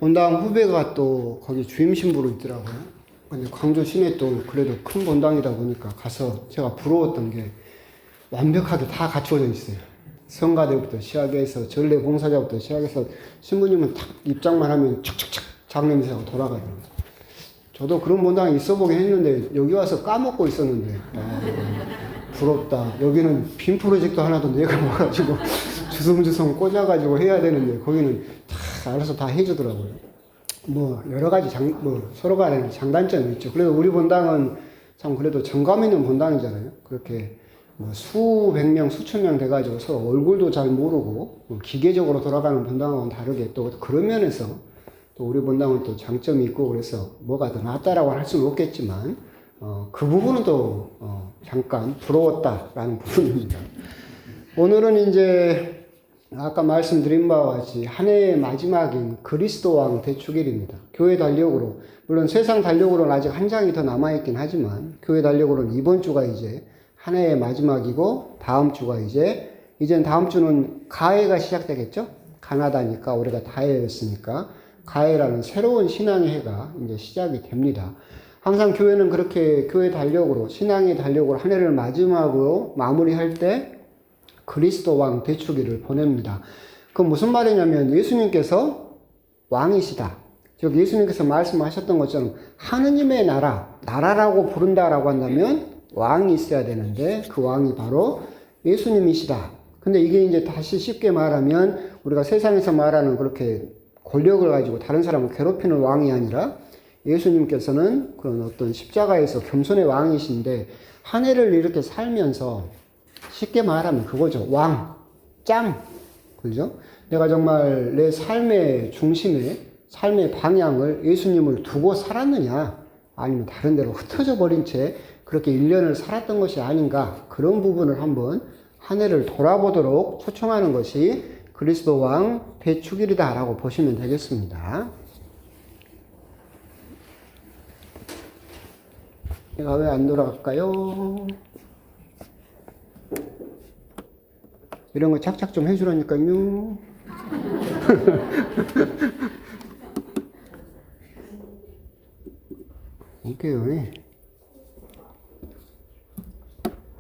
본당 후배가 또 거기 주임 신부로 있더라고요. 근데 광주 시내 또 그래도 큰 본당이다 보니까 가서 제가 부러웠던 게 완벽하게 다 갖추어져 있어요. 성가대부터 시작해서 전례 봉사자부터 시작해서 신부님은 딱 입장만 하면 척척척 장냄새가 돌아가더라고요. 저도 그런 본당에 있어 보긴 했는데 여기 와서 까먹고 있었는데 부럽다. 여기는 빔 프로젝트 하나도 내가 와가지고 주섬주섬 꽂아가지고 해야 되는데 거기는 다 알아서 다 해주더라고요. 뭐 여러 가지 서로 간에 장단점이 있죠. 그래도 우리 본당은 참 그래도 정감 있는 본당이잖아요. 그렇게 뭐 수백 명, 수천 명 돼가지고 서로 얼굴도 잘 모르고 기계적으로 돌아가는 본당하고는 다르게 또 그런 면에서 또 우리 본당은 또 장점이 있고 그래서 뭐가 더 낫다라고 할 수는 없겠지만 그 부분은 또 잠깐 부러웠다라는 부분입니다. 오늘은 이제 아까 말씀드린 바와 같이 한 해의 마지막인 그리스도 왕 대축일입니다. 교회 달력으로 물론 세상 달력으로는 아직 한 장이 더 남아있긴 하지만 교회 달력으로는 이번 주가 이제 한 해의 마지막이고 다음 주가 이젠 다음 주는 가해가 시작되겠죠? 가나다니까 올해가 다해였으니까 가해라는 새로운 신앙의 해가 이제 시작이 됩니다. 항상 교회는 그렇게 교회 달력으로 신앙의 달력으로 한 해를 마지막으로 마무리할 때 그리스도 왕 대축일을 보냅니다. 그건 무슨 말이냐면 예수님께서 왕이시다. 즉 예수님께서 말씀하셨던 것처럼 하느님의 나라라고 부른다라고 한다면 왕이 있어야 되는데 그 왕이 바로 예수님이시다. 근데 이게 이제 다시 쉽게 말하면 우리가 세상에서 말하는 그렇게 권력을 가지고 다른 사람을 괴롭히는 왕이 아니라 예수님께서는 그런 어떤 십자가에서 겸손의 왕이신데 한 해를 이렇게 살면서 쉽게 말하면 그거죠. 왕, 짱. 그죠? 내가 정말 내 삶의 중심에, 삶의 방향을 예수님을 두고 살았느냐, 아니면 다른 데로 흩어져 버린 채 그렇게 1년을 살았던 것이 아닌가, 그런 부분을 한번 한 해를 돌아보도록 초청하는 것이 그리스도 왕 대축일이다 라고 보시면 되겠습니다. 내가 왜 안 돌아갈까요? 이런 거 착착 좀 해주라니까요. 이게요.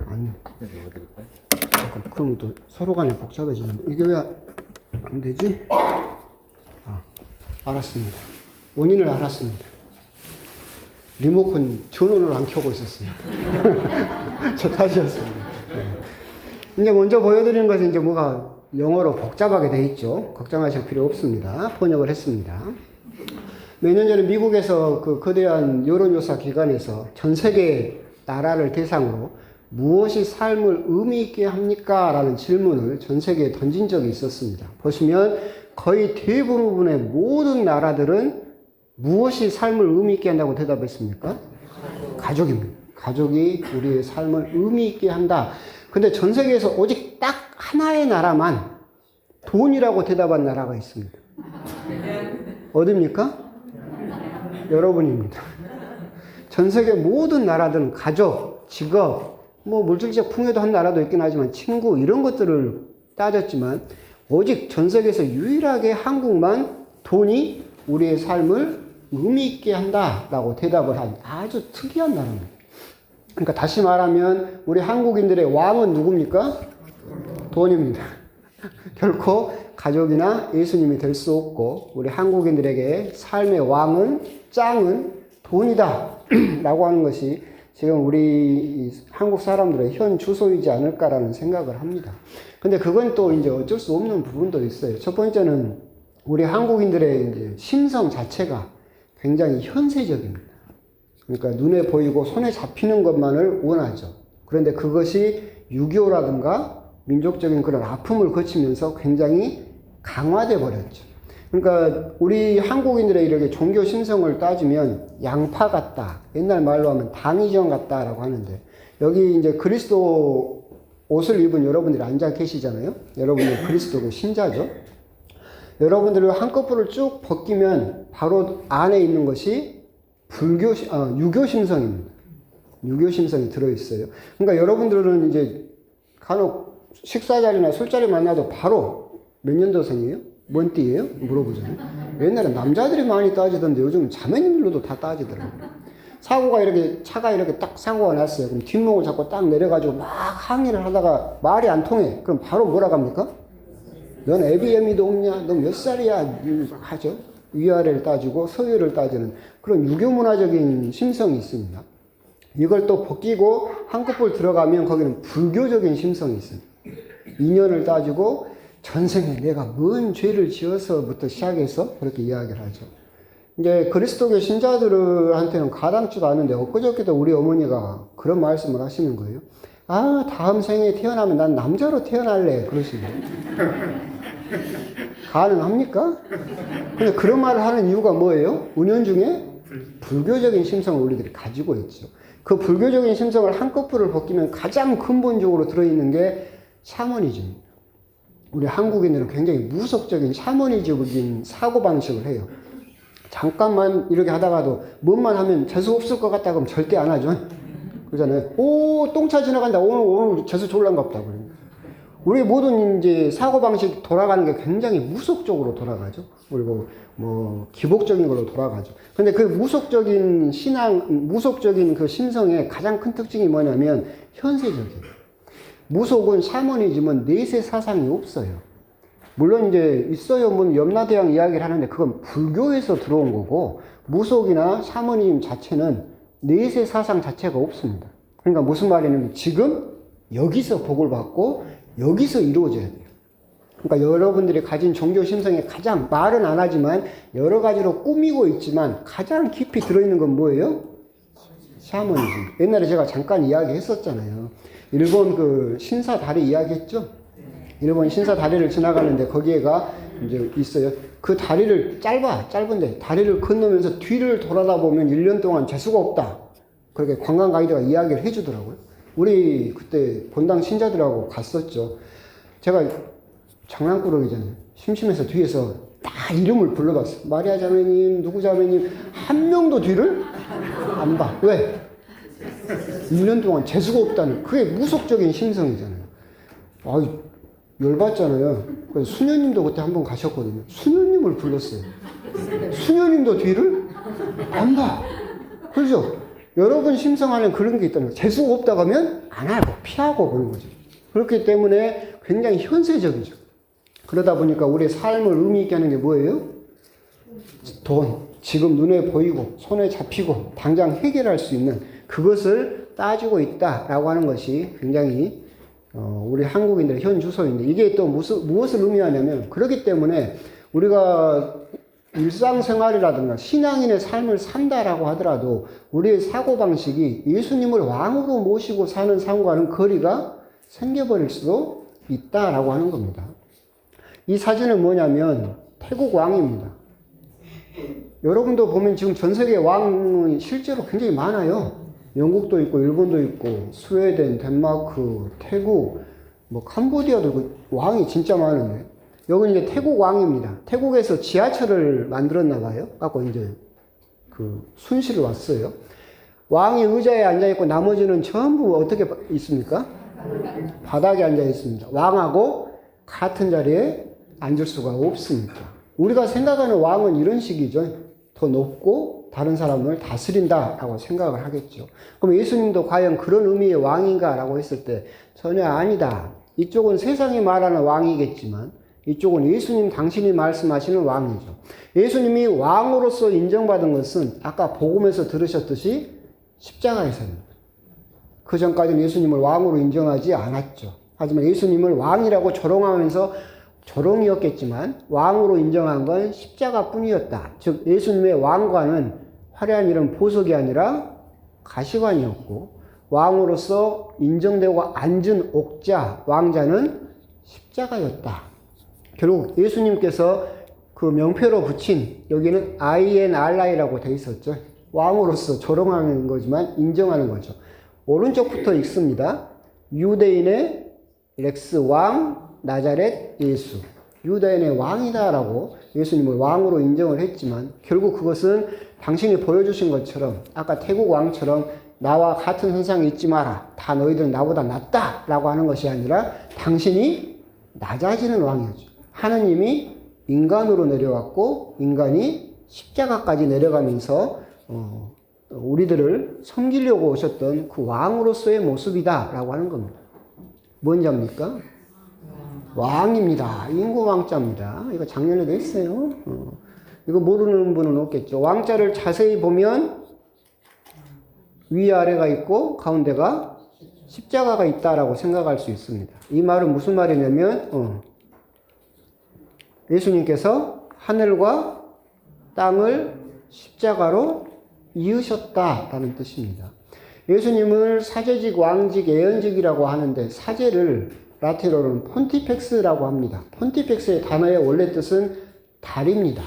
아니. 그럼 또 서로 간에 복잡해지는 거. 이게 왜 안 되지? 알았습니다. 원인을 알았습니다. 리모컨 전원을 안 켜고 있었습니다. 저 탓이었습니다. 네. 이제 먼저 보여드리는 것은 이제 뭐가 영어로 복잡하게 돼 있죠. 걱정하실 필요 없습니다. 번역을 했습니다. 몇 년 전에 미국에서 그 거대한 여론조사 기관에서 전 세계 나라를 대상으로 무엇이 삶을 의미 있게 합니까? 라는 질문을 전 세계에 던진 적이 있었습니다. 보시면 거의 대부분의 모든 나라들은 무엇이 삶을 의미 있게 한다고 대답했습니까? 가족입니다. 가족이 우리의 삶을 의미 있게 한다. 근데 전 세계에서 오직 딱 하나의 나라만 돈이라고 대답한 나라가 있습니다. 어디입니까? 여러분입니다. 전 세계 모든 나라들은 가족, 직업, 뭐 물질적 풍요도 한 나라도 있긴 하지만 친구 이런 것들을 따졌지만 오직 전 세계에서 유일하게 한국만 돈이 우리의 삶을 의미 있게 한다라고 대답을 한 아주 특이한 나라입니다. 그러니까 다시 말하면 우리 한국인들의 왕은 누굽니까? 돈입니다. 결코 가족이나 예수님이 될 수 없고 우리 한국인들에게 삶의 왕은 짱은 돈이다 라고 하는 것이 지금 우리 한국 사람들의 현 주소이지 않을까라는 생각을 합니다. 근데 그건 또 이제 어쩔 수 없는 부분도 있어요. 첫 번째는 우리 한국인들의 이제 심성 자체가 굉장히 현세적입니다. 그러니까 눈에 보이고 손에 잡히는 것만을 원하죠. 그런데 그것이 유교라든가 민족적인 그런 아픔을 거치면서 굉장히 강화돼 버렸죠. 그러니까 우리 한국인들의 이렇게 종교 심성을 따지면 양파 같다. 옛날 말로 하면 당이정 같다라고 하는데 여기 이제 그리스도 옷을 입은 여러분들이 앉아 계시잖아요. 여러분들 그리스도 신자죠. 여러분들이 한꺼풀을 쭉 벗기면 바로 안에 있는 것이 유교 심성입니다. 유교 심성이 들어있어요. 그러니까 여러분들은 이제 간혹 식사 자리나 술자리 만나도 바로 몇 년도생이에요? 뭔 띠예요? 물어보잖아요. 옛날에 남자들이 많이 따지던데 요즘 자매님들도 다 따지더라고요. 사고가 이렇게, 차가 이렇게 딱 사고가 났어요. 그럼 뒷목을 잡고 딱 내려가지고 막 항의를 하다가 말이 안 통해. 그럼 바로 뭐라고 합니까? 넌 애비애미도 없냐? 너 몇 살이야? 하죠. 위아래를 따지고 서열을 따지는 그런 유교문화적인 심성이 있습니다. 이걸 또 벗기고 한꺼풀 들어가면 거기는 불교적인 심성이 있어요. 인연을 따지고 전생에 내가 뭔 죄를 지어서부터 시작해서 그렇게 이야기를 하죠. 이제 그리스도교 신자들한테는 가당치도 않은데 엊그저께도 우리 어머니가 그런 말씀을 하시는 거예요. 아, 다음 생에 태어나면 난 남자로 태어날래. 그러시네요. 가능합니까? 근데 그런 말을 하는 이유가 뭐예요? 은연중에 불교적인 심성을 우리들이 가지고 있죠. 그 불교적인 심성을 한꺼풀을 벗기면 가장 근본적으로 들어있는 게 샤머니즘입니다. 우리 한국인들은 굉장히 무속적인 샤머니즘적인 사고방식을 해요. 잠깐만 이렇게 하다가도 뭔만 하면 재수 없을 것 같다 그러면 절대 안 하죠. 그러잖아요. 오, 똥차 지나간다. 오늘 재수 졸란가 보다. 우리 모든 이제 사고방식 돌아가는 게 굉장히 무속적으로 돌아가죠. 그리고 뭐 기복적인 걸로 돌아가죠. 근데 그 무속적인 신앙, 무속적인 그 심성의 가장 큰 특징이 뭐냐면 현세적이에요. 무속은 샤머니즘은 내세 사상이 없어요. 물론 이제 있어요. 뭐 염라대왕 이야기를 하는데 그건 불교에서 들어온 거고 무속이나 샤머니즘 자체는 내세 사상 자체가 없습니다. 그러니까 무슨 말이냐면 지금 여기서 복을 받고 여기서 이루어져야 돼요. 그러니까 여러분들이 가진 종교 심성에 가장 말은 안 하지만 여러 가지로 꾸미고 있지만 가장 깊이 들어있는 건 뭐예요? 샤머니즘. 옛날에 제가 잠깐 이야기했었잖아요. 일본 그 신사 다리 이야기했죠? 일본 신사 다리를 지나가는데 거기에가 이제 있어요. 그 다리를 짧은데 다리를 건너면서 뒤를 돌아다 보면 1년 동안 재수가 없다. 그렇게 관광 가이드가 이야기를 해주더라고요. 우리 그때 본당 신자들하고 갔었죠. 제가 장난꾸러기잖아요. 심심해서 뒤에서 다 이름을 불러봤어요. 마리아 자매님, 누구 자매님, 한 명도 뒤를 안 봐. 왜? 1년 동안 재수가 없다는, 그게 무속적인 심성이잖아요. 아, 열받잖아요. 그래서 수녀님도 그때 한번 가셨거든요. 수녀님을 불렀어요. 수녀님도 뒤를 안 봐. 그렇죠? 여러분 심성 안에 그런 게 있다는 거예요. 재수가 없다고 하면 안 하고 피하고 그런 거죠. 그렇기 때문에 굉장히 현세적이죠. 그러다 보니까 우리의 삶을 의미 있게 하는 게 뭐예요? 돈. 지금 눈에 보이고 손에 잡히고 당장 해결할 수 있는 그것을 따지고 있다라고 하는 것이 굉장히 우리 한국인들의 현 주소인데 이게 또 무엇을 의미하냐면 그렇기 때문에 우리가 일상생활이라든가 신앙인의 삶을 산다라고 하더라도 우리의 사고방식이 예수님을 왕으로 모시고 사는 삶과는 거리가 생겨버릴 수도 있다라고 하는 겁니다. 이 사진은 뭐냐면 태국 왕입니다. 여러분도 보면 지금 전 세계 왕이 실제로 굉장히 많아요. 영국도 있고 일본도 있고 스웨덴, 덴마크, 태국, 뭐 캄보디아도 있고 왕이 진짜 많은데 여기는 이제 태국 왕입니다. 태국에서 지하철을 만들었나 봐요. 갖고 이제 그 순시를 왔어요. 왕이 의자에 앉아 있고 나머지는 전부 어떻게 있습니까? 바닥에 앉아 있습니다. 왕하고 같은 자리에 앉을 수가 없습니다. 우리가 생각하는 왕은 이런 식이죠. 더 높고 다른 사람을 다스린다라고 생각을 하겠죠. 그럼 예수님도 과연 그런 의미의 왕인가라고 했을 때 전혀 아니다. 이쪽은 세상이 말하는 왕이겠지만 이쪽은 예수님 당신이 말씀하시는 왕이죠. 예수님이 왕으로서 인정받은 것은 아까 복음에서 들으셨듯이 십자가에서입니다. 그 전까지는 예수님을 왕으로 인정하지 않았죠. 하지만 예수님을 왕이라고 조롱하면서 조롱이었겠지만 왕으로 인정한 건 십자가뿐이었다. 즉 예수님의 왕관은 화려한 이런 보석이 아니라 가시관이었고 왕으로서 인정되고 앉은 옥자, 왕자는 십자가였다. 결국 예수님께서 그 명패로 붙인 여기는 INRI라고 돼 있었죠. 왕으로서 조롱하는 거지만 인정하는 거죠. 오른쪽부터 읽습니다. 유대인의 렉스 왕 나자렛 예수. 유대인의 왕이다라고 예수님을 왕으로 인정을 했지만 결국 그것은 당신이 보여주신 것처럼 아까 태국 왕처럼 나와 같은 선상에 있지 마라. 다 너희들은 나보다 낫다라고 하는 것이 아니라 당신이 낮아지는 왕이었죠. 하느님이 인간으로 내려왔고 인간이 십자가까지 내려가면서 우리들을 섬기려고 오셨던 그 왕으로서의 모습이다라고 하는 겁니다. 뭔 자입니까? 왕입니다. 인구 왕자입니다. 이거 작년에도 했어요. 이거 모르는 분은 없겠죠. 왕자를 자세히 보면 위아래가 있고 가운데가 십자가가 있다라고 생각할 수 있습니다. 이 말은 무슨 말이냐면 예수님께서 하늘과 땅을 십자가로 이으셨다라는 뜻입니다. 예수님을 사제직, 왕직, 예언직이라고 하는데 사제를 라틴어로는 폰티펙스라고 합니다. 폰티펙스의 단어의 원래 뜻은 다리입니다.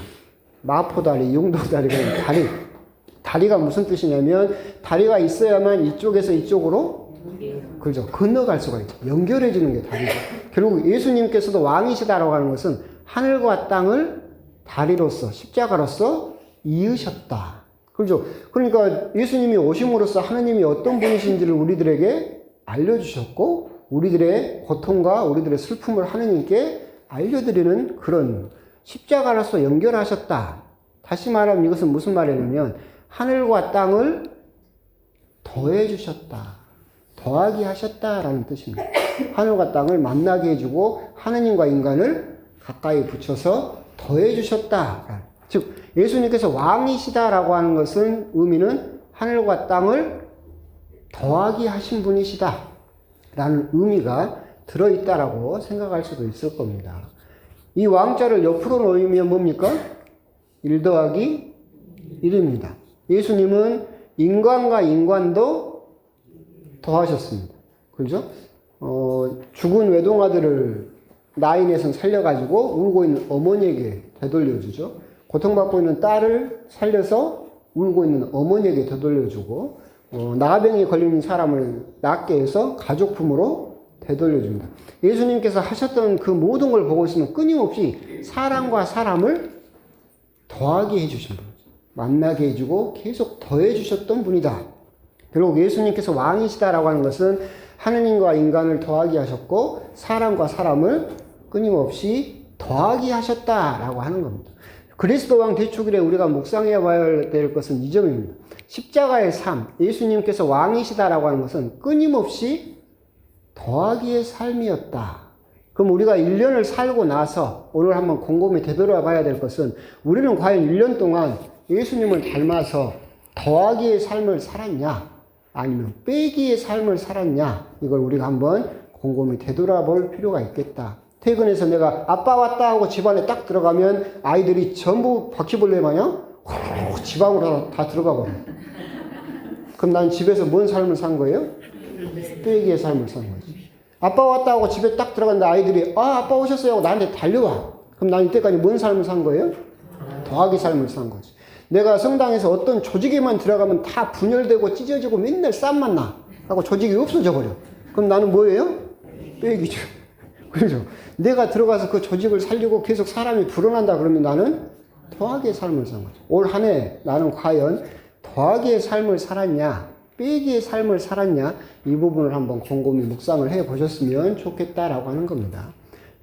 마포다리, 용도다리가 다리. 다리가 무슨 뜻이냐면 다리가 있어야만 이쪽에서 이쪽으로 그렇죠. 건너갈 수가 있죠. 연결해 주는 게 다리죠. 결국 예수님께서도 왕이시다라고 하는 것은 하늘과 땅을 다리로서 십자가로서 이으셨다. 그렇죠. 그러니까 예수님이 오심으로써 하느님이 어떤 분이신지를 우리들에게 알려주셨고 우리들의 고통과 우리들의 슬픔을 하느님께 알려드리는 그런 십자가로서 연결하셨다. 다시 말하면 이것은 무슨 말이냐면 하늘과 땅을 더해 주셨다. 더하게 하셨다라는 뜻입니다. 하늘과 땅을 만나게 해주고 하느님과 인간을 가까이 붙여서 더해 주셨다. 즉 예수님께서 왕이시다라고 하는 것은 의미는 하늘과 땅을 더하게 하신 분이시다 라는 의미가 들어있다라고 생각할 수도 있을 겁니다. 이 왕자를 옆으로 놓으면 뭡니까? 1 더하기 1입니다. 예수님은 인간과 인간도 더하셨습니다. 그렇죠? 죽은 외동아들을 나인에서 살려가지고 울고 있는 어머니에게 되돌려주죠. 고통받고 있는 딸을 살려서 울고 있는 어머니에게 되돌려주고 나병에 걸린 사람을 낫게 해서 가족품으로 되돌려줍니다. 예수님께서 하셨던 그 모든 걸 보고 있으면 끊임없이 사람과 사람을 더하게 해주신 분이죠. 만나게 해주고 계속 더해주셨던 분이다. 결국 예수님께서 왕이시다라고 하는 것은 하느님과 인간을 더하게 하셨고 사람과 사람을 끊임없이 더하게 하셨다라고 하는 겁니다. 그리스도 왕 대축일에 우리가 묵상해 봐야 될 것은 이 점입니다. 십자가의 삶, 예수님께서 왕이시다라고 하는 것은 끊임없이 더하기의 삶이었다. 그럼 우리가 1년을 살고 나서 오늘 한번 곰곰이 되돌아봐야 될 것은 우리는 과연 1년 동안 예수님을 닮아서 더하기의 삶을 살았냐 아니면 빼기의 삶을 살았냐 이걸 우리가 한번 곰곰이 되돌아볼 필요가 있겠다. 퇴근해서 내가 아빠 왔다 하고 집안에 딱 들어가면 아이들이 전부 바퀴벌레 마냥 지방으로 다 들어가 버려요. 그럼 난 집에서 뭔 삶을 산 거예요? 빼기의 삶을 산 거지. 아빠 왔다 하고 집에 딱 들어갔는데 아이들이 아빠 오셨어요 하고 나한테 달려와. 그럼 난 이때까지 뭔 삶을 산 거예요? 더하기 삶을 산 거지. 내가 성당에서 어떤 조직에만 들어가면 다 분열되고 찢어지고 맨날 쌈만 나 하고 조직이 없어져 버려. 그럼 나는 뭐예요? 빼기죠. 그렇죠. 내가 들어가서 그 조직을 살리고 계속 사람이 불어난다 그러면 나는 더하기의 삶을 산 거죠. 올 한 해 나는 과연 더하기의 삶을 살았냐 빼기의 삶을 살았냐 이 부분을 한번 곰곰이 묵상을 해 보셨으면 좋겠다라고 하는 겁니다.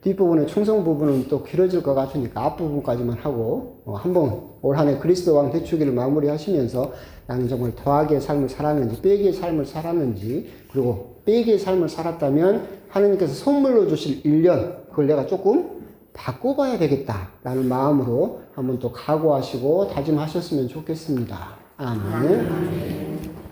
뒷부분의 충성 부분은 또 길어질 것 같으니까 앞부분까지만 하고 한번 올 한 해 그리스도 왕 대축일을 마무리하시면서 나는 정말 더하기의 삶을 살았는지 빼기의 삶을 살았는지 그리고 빼기의 삶을 살았다면 하나님께서 선물로 주실 1년 그걸 내가 조금 바꿔봐야 되겠다라는 마음으로 한번 또 각오하시고 다짐하셨으면 좋겠습니다. 아멘.